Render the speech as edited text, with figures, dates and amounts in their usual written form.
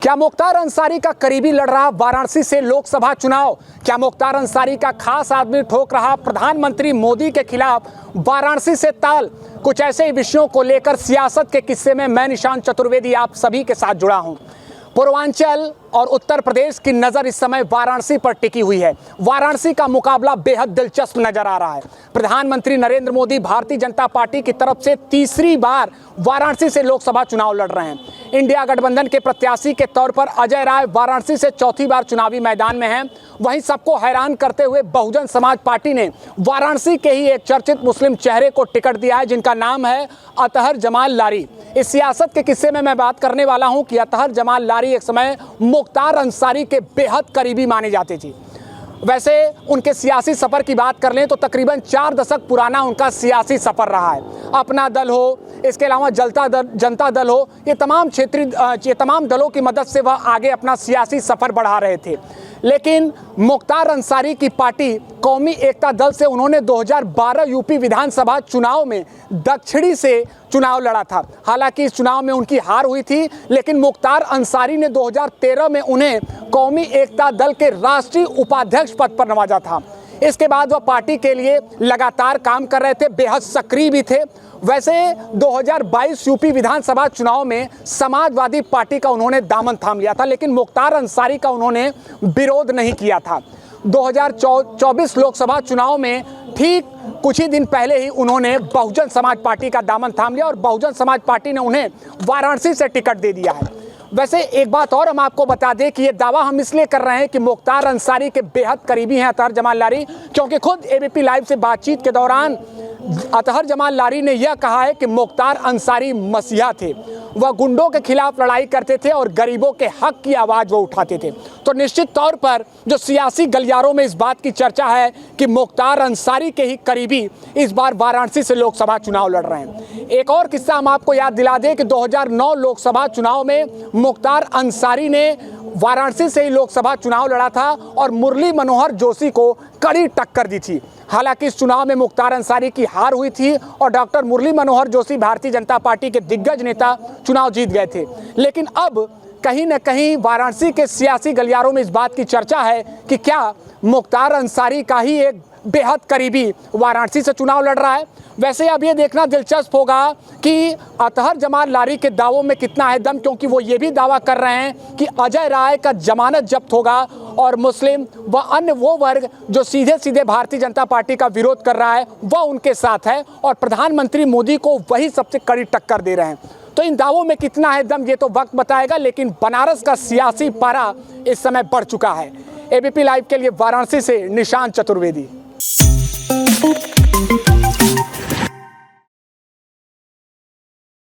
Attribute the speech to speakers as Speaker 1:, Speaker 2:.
Speaker 1: क्या मुख्तार अंसारी का करीबी लड़ रहा वाराणसी से लोकसभा चुनाव? क्या मुख्तार अंसारी का खास आदमी ठोक रहा प्रधानमंत्री मोदी के खिलाफ वाराणसी से ताल? कुछ ऐसे ही विषयों को लेकर सियासत के किस्से में मैं निशांत चतुर्वेदी आप सभी के साथ जुड़ा हूं। पूर्वांचल और उत्तर प्रदेश की नज़र इस समय वाराणसी पर टिकी हुई है। वाराणसी का मुकाबला बेहद दिलचस्प नजर आ रहा है। प्रधानमंत्री नरेंद्र मोदी भारतीय जनता पार्टी की तरफ से तीसरी बार वाराणसी से लोकसभा चुनाव लड़ रहे हैं। इंडिया गठबंधन के प्रत्याशी के तौर पर अजय राय वाराणसी से चौथी बार चुनावी मैदान में हैं। वहीं सबको हैरान करते हुए बहुजन समाज पार्टी ने वाराणसी के ही एक चर्चित मुस्लिम चेहरे को टिकट दिया है, जिनका नाम है अतहर जमाल लारी। इस सियासत के किस्से में मैं बात करने वाला हूं कि अतहर जमाल लारी एक समय मुख्तार अंसारी के बेहद करीबी माने जाते थे। वैसे उनके सियासी सफ़र की बात कर लें तो तकरीबन 4 दशक पुराना उनका सियासी सफ़र रहा है। अपना दल हो, इसके अलावा जनता दल हो, ये तमाम दलों की मदद से वह आगे अपना सियासी सफ़र बढ़ा रहे थे। लेकिन मुख्तार अंसारी की पार्टी कौमी एकता दल से उन्होंने 2012 यूपी विधानसभा चुनाव में दक्षिणी से चुनाव लड़ा था। हालांकि इस चुनाव में उनकी हार हुई थी, लेकिन मुख्तार अंसारी ने 2013 में उन्हें कौमी एकता दल के राष्ट्रीय उपाध्यक्ष पद पर नवाजा था। इसके बाद वह पार्टी के लिए लगातार काम कर रहे थे, बेहद सक्रिय भी थे। वैसे 2022 यूपी विधानसभा चुनाव में समाजवादी पार्टी का उन्होंने दामन थाम लिया था, लेकिन मुख्तार अंसारी का उन्होंने विरोध नहीं किया था। 2024 लोकसभा चुनाव में ठीक कुछ ही दिन पहले ही उन्होंने बहुजन समाज पार्टी का दामन थाम लिया और बहुजन समाज पार्टी ने उन्हें वाराणसी से टिकट दे दिया है। वैसे एक बात और हम आपको बता दें कि ये दावा हम इसलिए कर रहे हैं कि मुख्तार अंसारी के बेहद करीबी हैं अतहर जमाल लारी, क्योंकि खुद एबीपी लाइव से बातचीत के दौरान अतहर जमाल लारी ने यह कहा है कि मुख्तार अंसारी मसीहा थे। वह गुंडों के खिलाफ लड़ाई करते थे और गरीबों के हक की आवाज़ वो उठाते थे। तो निश्चित तौर पर जो सियासी गलियारों में इस बात की चर्चा है कि मुख्तार अंसारी के ही करीबी इस बार वाराणसी से लोकसभा चुनाव लड़ रहे हैं। एक और किस्सा हम आपको याद दिला दें कि 2009 लोकसभा चुनाव में मुख्तार अंसारी ने वाराणसी से ही लोकसभा चुनाव लड़ा था और मुरली मनोहर जोशी को कड़ी टक्कर दी थी। हालांकि इस चुनाव में मुख्तार अंसारी की हार हुई थी और डॉक्टर मुरली मनोहर जोशी भारतीय जनता पार्टी के दिग्गज नेता चुनाव जीत गए थे। लेकिन अब कहीं न कहीं वाराणसी के सियासी गलियारों में इस बात की चर्चा है कि क्या मुख्तार अंसारी का ही एक बेहद करीबी वाराणसी से चुनाव लड़ रहा है। वैसे अब ये देखना दिलचस्प होगा कि अतहर जमाल लारी के दावों में कितना है दम, क्योंकि वो ये भी दावा कर रहे हैं कि अजय राय का जमानत जब्त होगा और मुस्लिम व अन्य वो वर्ग जो सीधे सीधे भारतीय जनता पार्टी का विरोध कर रहा है वह उनके साथ है और प्रधानमंत्री मोदी को वही सबसे कड़ी टक्कर दे रहे हैं। तो इन दावों में कितना है दम ये तो वक्त बताएगा, लेकिन बनारस का सियासी पारा इस समय बढ़ चुका है। एबीपी लाइव के लिए वाराणसी से निशांत चतुर्वेदी।